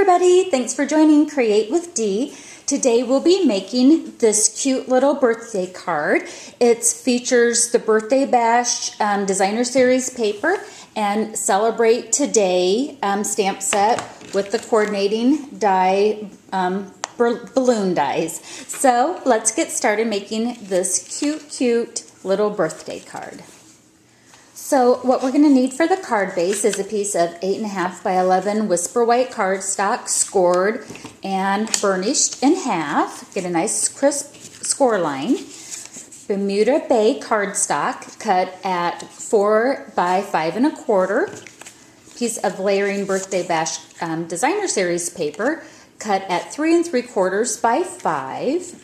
everybody, thanks for joining Create with Dee. Today we'll be making this cute little birthday card. It features the Birthday Bash Designer Series paper and Celebrate Today stamp set with the coordinating die, balloon dies. So let's get started making this cute little birthday card. So what we're going to need for the card base is a piece of 8.5 by 11 Whisper White cardstock, scored and burnished in half. Get a nice crisp score line. Bermuda Bay cardstock cut at 4 by 5 1/4. Piece of layering Birthday Bash Designer Series paper cut at 3 3/4 by 5.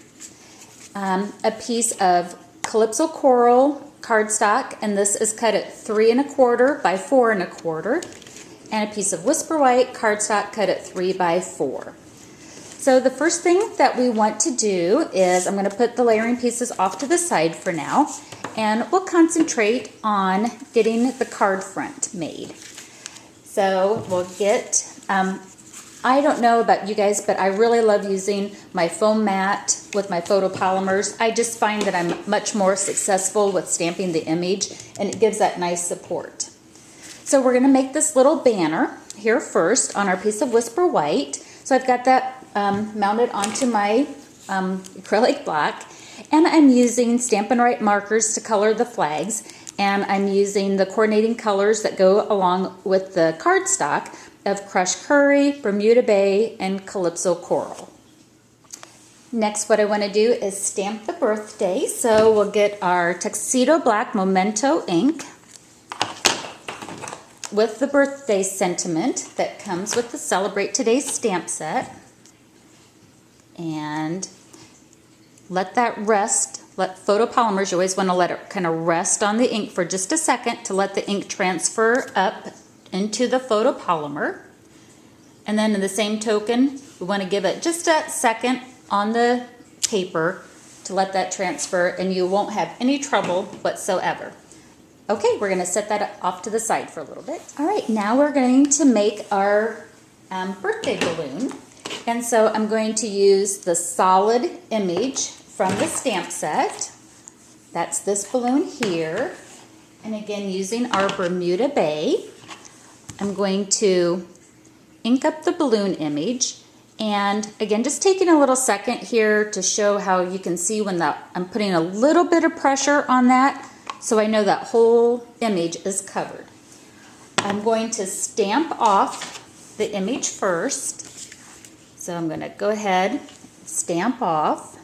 A piece of Calypso Coral cardstock, and this is cut at 3 1/4 by 4 1/4, and a piece of Whisper White cardstock cut at 3 by 4. So the first thing that we want to do is I'm going to put the layering pieces off to the side for now, and we'll concentrate on getting the card front made. So we'll get, I don't know about you guys, but I really love using my foam mat with my photopolymers. I just find that I'm much more successful with stamping the image, and it gives that nice support. So we're going to make this little banner here first on our piece of Whisper White. So I've got that mounted onto my acrylic block, and I'm using Stampin' Write markers to color the flags, and I'm using the coordinating colors that go along with the cardstock of Crushed Curry, Bermuda Bay, and Calypso Coral. Next, what I want to do is stamp the birthday. So we'll get our Tuxedo Black Memento ink with the birthday sentiment that comes with the Celebrate Today stamp set. And let that rest. Let photopolymers, you always want to let it kind of rest on the ink for just a second to let the ink transfer up into the photopolymer. And then in the same token, we want to give it just a second on the paper to let that transfer, and you won't have any trouble whatsoever. Okay, we're going to set that off to the side for a little bit. All right, now we're going to make our birthday balloon. And so I'm going to use the solid image from the stamp set. That's this balloon here. And again, using our Bermuda Bay, I'm going to ink up the balloon image. And again, just taking a little second here to show how you can see when I'm putting a little bit of pressure on that, so I know that whole image is covered. I'm going to stamp off the image first. So I'm going to go ahead, stamp off.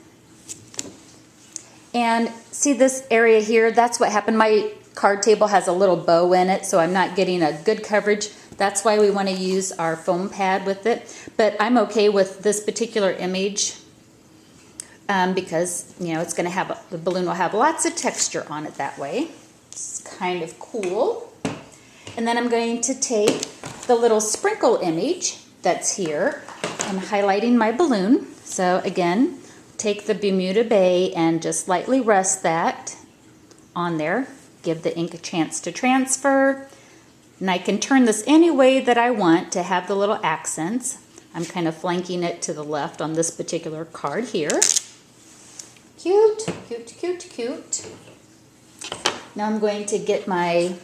And see this area here? That's what happened. My card table has a little bow in it, so I'm not getting a good coverage. That's why we want to use our foam pad with it. But I'm okay with this particular image because, you know, it's going to have, the balloon will have lots of texture on it that way. It's kind of cool. And then I'm going to take the little sprinkle image that's here. I'm highlighting my balloon. So again, take the Bermuda Bay and just lightly rest that on there. Give the ink a chance to transfer. And I can turn this any way that I want to have the little accents. I'm kind of flanking it to the left on this particular card here. Cute, cute, cute, cute. Now I'm going to get my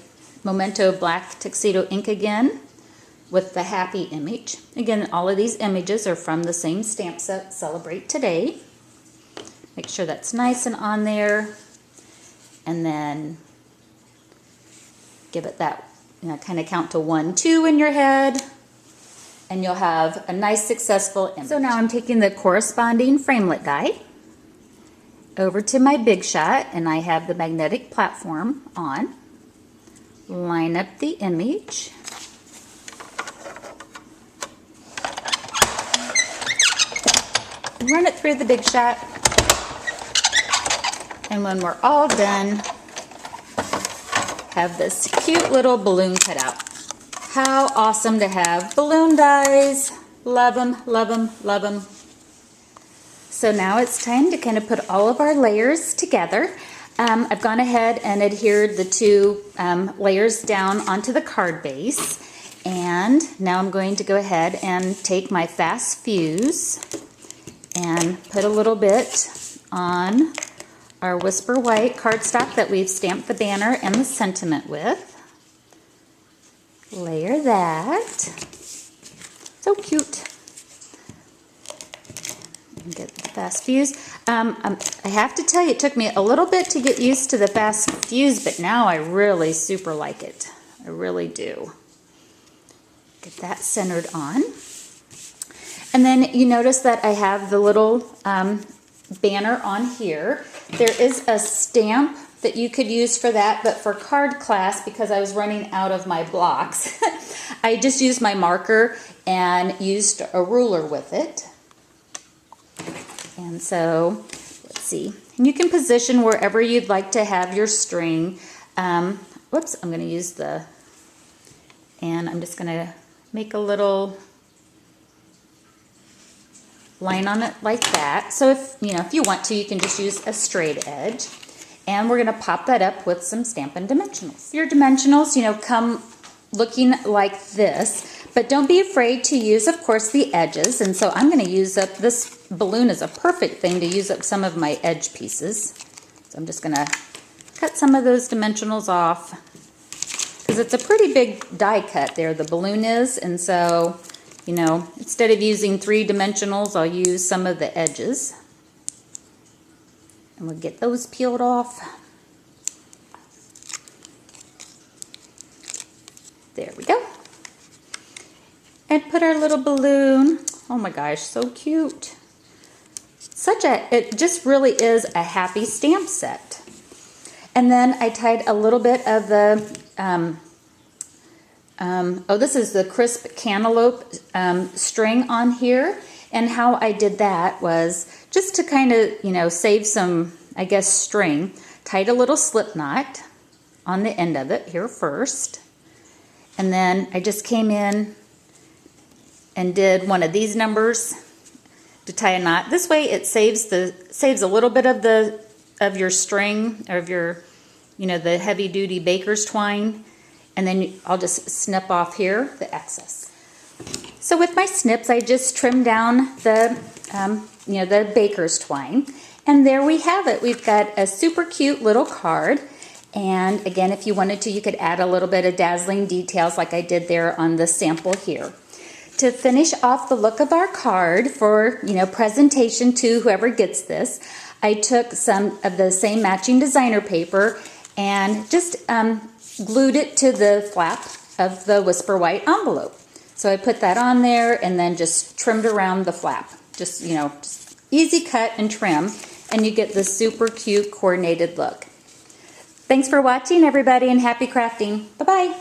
Memento Black Tuxedo ink again with the happy image. Again, all of these images are from the same stamp set, Celebrate Today. Make sure that's nice and on there. And then give it that, you know, kind of count to 1, 2 in your head, and you'll have a nice successful image. So now I'm taking the corresponding framelit die over to my Big Shot, and I have the magnetic platform on. Line up the image. Run it through the Big Shot, and when we're all done, have this cute little balloon cut out. How awesome to have balloon dies. Love them, love them, love them. So now it's time to kind of put all of our layers together. I've gone ahead and adhered the two layers down onto the card base. And And now I'm going to go ahead and take my fast fuse and put a little bit on our Whisper White cardstock that we've stamped the banner and the sentiment with. Layer that. So cute. And get the fast fuse. I have to tell you, it took me a little bit to get used to the fast fuse, but now I really super like it. I really do. Get that centered on. And then you notice that I have the little banner on here. There is a stamp that you could use for that, but for card class, because I was running out of my blocks, I just used my marker and used a ruler with it. And so, let's see. And you can position wherever you'd like to have your string. Whoops, I'm going to use and I'm just going to make a little line on it like that. So if you want to, you can just use a straight edge. And we're going to pop that up with some Stampin' Dimensionals. Your dimensionals, come looking like this, but don't be afraid to use, of course, the edges. And so I'm going to use up, this balloon is a perfect thing to use up some of my edge pieces. So I'm just going to cut some of those dimensionals off, because it's a pretty big die cut there, the balloon is. And so, instead of using 3 dimensionals, I'll use some of the edges. And we'll get those peeled off. There we go. And put our little balloon. Oh my gosh, so cute. It just really is a happy stamp set. And then I tied a little bit of the, this is the crisp cantaloupe string on here. And how I did that was just to kind of, save some, I guess, string. Tied a little slip knot on the end of it here first. And then I just came in and did one of these numbers to tie a knot. This way it saves a little bit of your string, or of your, the heavy duty baker's twine. And then I'll just snip off here the excess. So with my snips, I just trimmed down the, the baker's twine. And there we have it. We've got a super cute little card. And again, if you wanted to, you could add a little bit of dazzling details like I did there on the sample here. To finish off the look of our card for, presentation to whoever gets this, I took some of the same matching designer paper and just glued it to the flap of the Whisper White envelope. So I put that on there and then just trimmed around the flap. Just easy cut and trim, and you get this super cute coordinated look. Thanks for watching, everybody, and happy crafting. Bye-bye.